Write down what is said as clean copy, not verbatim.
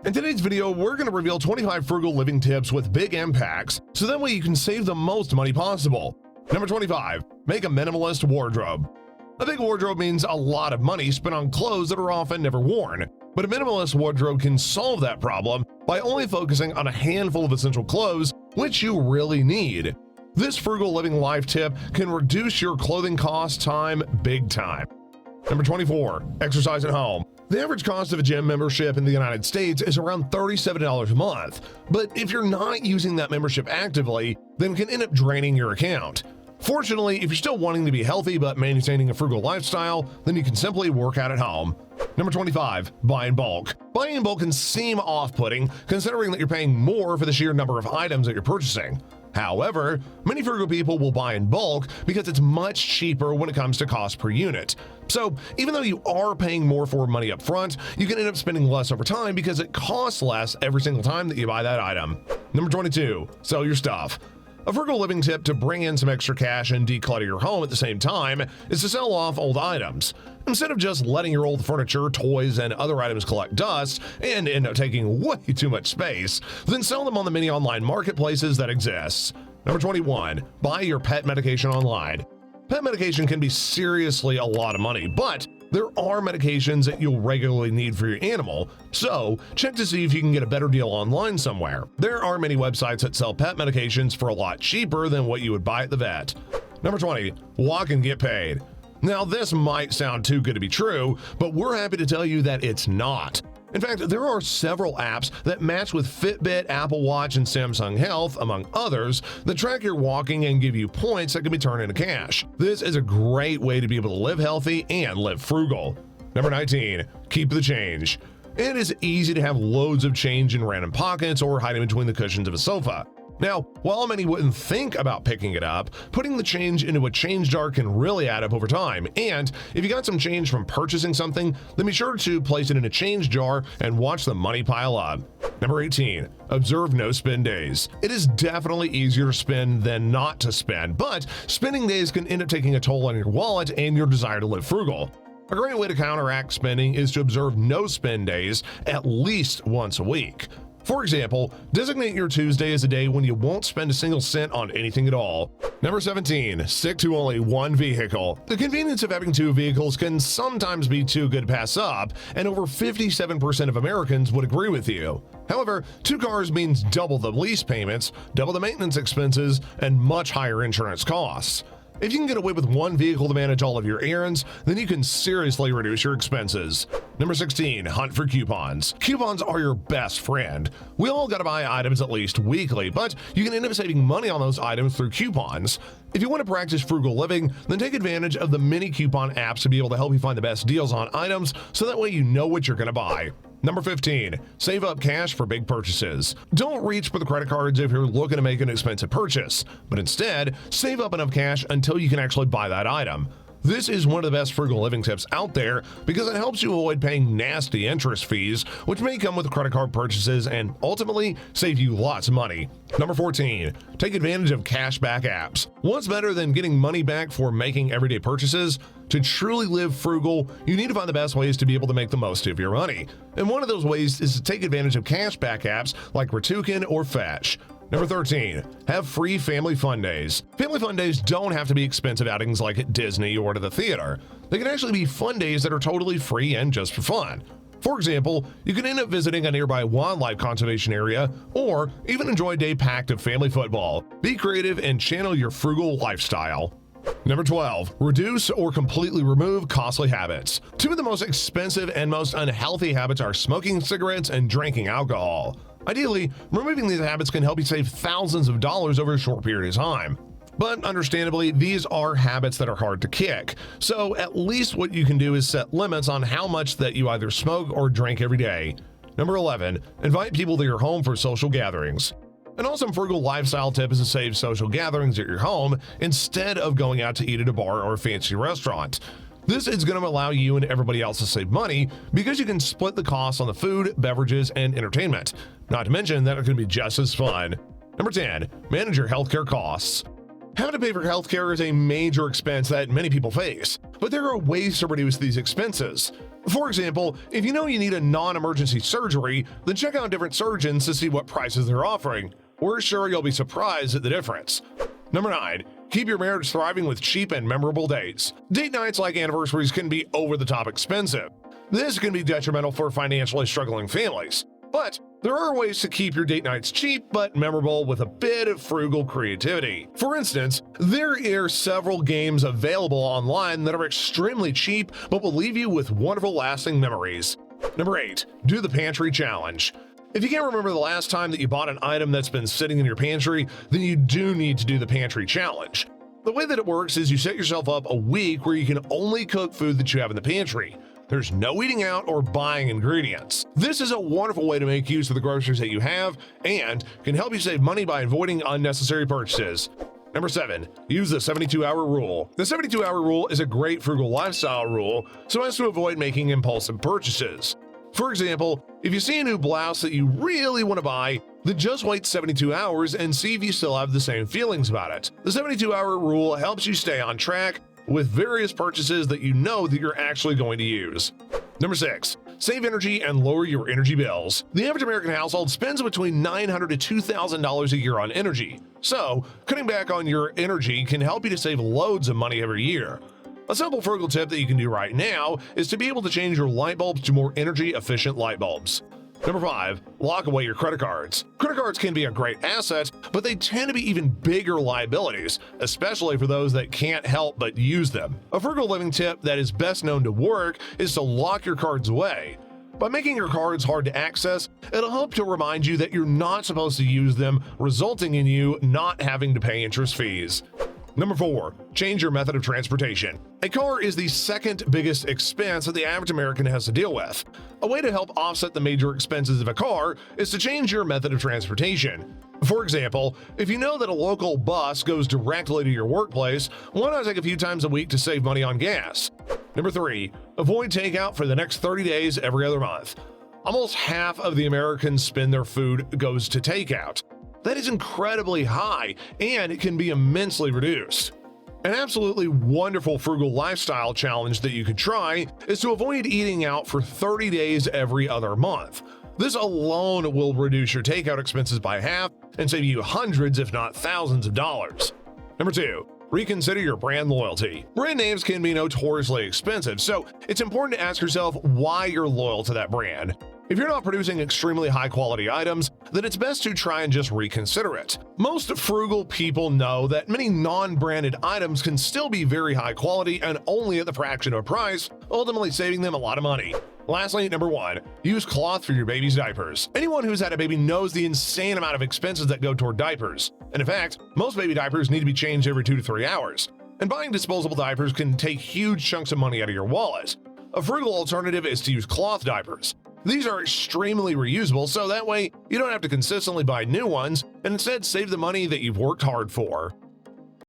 In today's video, we're going to reveal 25 frugal living tips with big impacts, so that way you can save the most money possible. Number 25, make a minimalist wardrobe. A big wardrobe means a lot of money spent on clothes that are often never worn, but a minimalist wardrobe can solve that problem by only focusing on a handful of essential clothes which you really need. This frugal living life tip can reduce your clothing cost time big time. Number 24, exercise at home. The average cost of a gym membership in the United States is around $37 a month, but if you're not using that membership actively, then it can end up draining your account. Fortunately, if you're still wanting to be healthy but maintaining a frugal lifestyle, then you can simply work out at home. Number 25, buy in bulk. Buying in bulk can seem off-putting, considering that you're paying more for the sheer number of items that you're purchasing. However, many frugal people will buy in bulk because it's much cheaper when it comes to cost per unit. So even though you are paying more for money up front, you can end up spending less over time because it costs less every single time that you buy that item. Number 22, sell your stuff. A frugal living tip to bring in some extra cash and declutter your home at the same time is to sell off old items. Instead of just letting your old furniture, toys, and other items collect dust and end up taking way too much space, then sell them on the many online marketplaces that exist. Number 21, buy your pet medication online. Pet medication can be seriously a lot of money, but there are medications that you'll regularly need for your animal, so check to see if you can get a better deal online somewhere. There are many websites that sell pet medications for a lot cheaper than what you would buy at the vet. Number 20, walk and get paid. Now this might sound too good to be true, but we're happy to tell you that it's not. In fact, there are several apps that match with Fitbit, Apple Watch, and Samsung Health, among others, that track your walking and give you points that can be turned into cash. This is a great way to be able to live healthy and live frugal. Number 19, keep the change. It is easy to have loads of change in random pockets or hiding between the cushions of a sofa. Now, while many wouldn't think about picking it up, putting the change into a change jar can really add up over time, and if you got some change from purchasing something, then be sure to place it in a change jar and watch the money pile up. Number 18, observe no spend days. It is definitely easier to spend than not to spend, but spending days can end up taking a toll on your wallet and your desire to live frugal. A great way to counteract spending is to observe no spend days at least once a week. For example, designate your Tuesday as a day when you won't spend a single cent on anything at all. Number 17, stick to only one vehicle. The convenience of having two vehicles can sometimes be too good to pass up, and over 57% of Americans would agree with you. However, two cars means double the lease payments, double the maintenance expenses, and much higher insurance costs. If you can get away with one vehicle to manage all of your errands, then you can seriously reduce your expenses. Number 16, hunt for coupons. Coupons are your best friend. We all gotta buy items at least weekly, but you can end up saving money on those items through coupons. If you want to practice frugal living, then take advantage of the many coupon apps to be able to help you find the best deals on items, so that way you know what you're gonna buy. Number 15, save up cash for big purchases. Don't reach for the credit cards if you're looking to make an expensive purchase, but instead, save up enough cash until you can actually buy that item. This is one of the best frugal living tips out there because it helps you avoid paying nasty interest fees, which may come with credit card purchases and ultimately save you lots of money. Number 14, take advantage of cashback apps. What's better than getting money back for making everyday purchases? To truly live frugal, you need to find the best ways to be able to make the most of your money. And one of those ways is to take advantage of cashback apps like Ratukin or Fetch. Number 13, have free family fun days. Family fun days don't have to be expensive outings like at Disney or to the theater. They can actually be fun days that are totally free and just for fun. For example, you can end up visiting a nearby wildlife conservation area or even enjoy a day packed of family football. Be creative and channel your frugal lifestyle. Number 12, reduce or completely remove costly habits. Two of the most expensive and most unhealthy habits are smoking cigarettes and drinking alcohol. Ideally, removing these habits can help you save thousands of dollars over a short period of time. But understandably, these are habits that are hard to kick. So at least what you can do is set limits on how much that you either smoke or drink every day. Number 11, invite people to your home for social gatherings. An awesome frugal lifestyle tip is to save social gatherings at your home instead of going out to eat at a bar or a fancy restaurant. This is going to allow you and everybody else to save money because you can split the costs on the food, beverages, and entertainment. Not to mention that it can be just as fun. Number 10, manage your healthcare costs. Having to pay for healthcare is a major expense that many people face, but there are ways to reduce these expenses. For example, if you know you need a non-emergency surgery, then check out different surgeons to see what prices they're offering. We're sure you'll be surprised at the difference. Number 9. Keep your marriage thriving with cheap and memorable dates. Date nights like anniversaries can be over-the-top expensive. This can be detrimental for financially struggling families. But there are ways to keep your date nights cheap but memorable with a bit of frugal creativity. For instance, there are several games available online that are extremely cheap but will leave you with wonderful lasting memories. Number 8. Do the Pantry Challenge. If you can't remember the last time that you bought an item that's been sitting in your pantry, then you do need to do the Pantry Challenge. The way that it works is you set yourself up a week where you can only cook food that you have in the pantry. There's no eating out or buying ingredients. This is a wonderful way to make use of the groceries that you have and can help you save money by avoiding unnecessary purchases. Number 7. Use the 72-hour rule. The 72-hour rule is a great frugal lifestyle rule so as to avoid making impulsive purchases. For example, if you see a new blouse that you really want to buy, then just wait 72 hours and see if you still have the same feelings about it. The 72-hour rule helps you stay on track with various purchases that you know that you're actually going to use. Number 6. Save energy and lower your energy bills. The average American household spends between $900 to $2,000 a year on energy. So, cutting back on your energy can help you to save loads of money every year. A simple frugal tip that you can do right now is to be able to change your light bulbs to more energy-efficient light bulbs. Number 5. Lock away your credit cards. Credit cards can be a great asset, but they tend to be even bigger liabilities, especially for those that can't help but use them. A frugal living tip that is best known to work is to lock your cards away. By making your cards hard to access, it'll help to remind you that you're not supposed to use them, resulting in you not having to pay interest fees. Number 4. Change your method of transportation. A car is the second biggest expense that the average American has to deal with. A way to help offset the major expenses of a car is to change your method of transportation. For example, if you know that a local bus goes directly to your workplace, why not take a few times a week to save money on gas? Number 3. Avoid takeout for the next 30 days every other month. Almost half of the Americans spend their food goes to takeout. That is incredibly high, and it can be immensely reduced. An absolutely wonderful frugal lifestyle challenge that you could try is to avoid eating out for 30 days every other month. This alone will reduce your takeout expenses by half and save you hundreds, if not thousands of dollars. Number 2. Reconsider your brand loyalty. Brand names can be notoriously expensive, so it's important to ask yourself why you're loyal to that brand. If you're not producing extremely high-quality items, then it's best to try and just reconsider it. Most frugal people know that many non-branded items can still be very high quality and only at the fraction of a price, ultimately saving them a lot of money. Lastly, number 1, use cloth for your baby's diapers. Anyone who's had a baby knows the insane amount of expenses that go toward diapers. And in fact, most baby diapers need to be changed every 2 to 3 hours. And buying disposable diapers can take huge chunks of money out of your wallet. A frugal alternative is to use cloth diapers. These are extremely reusable, so that way you don't have to consistently buy new ones and instead save the money that you've worked hard for.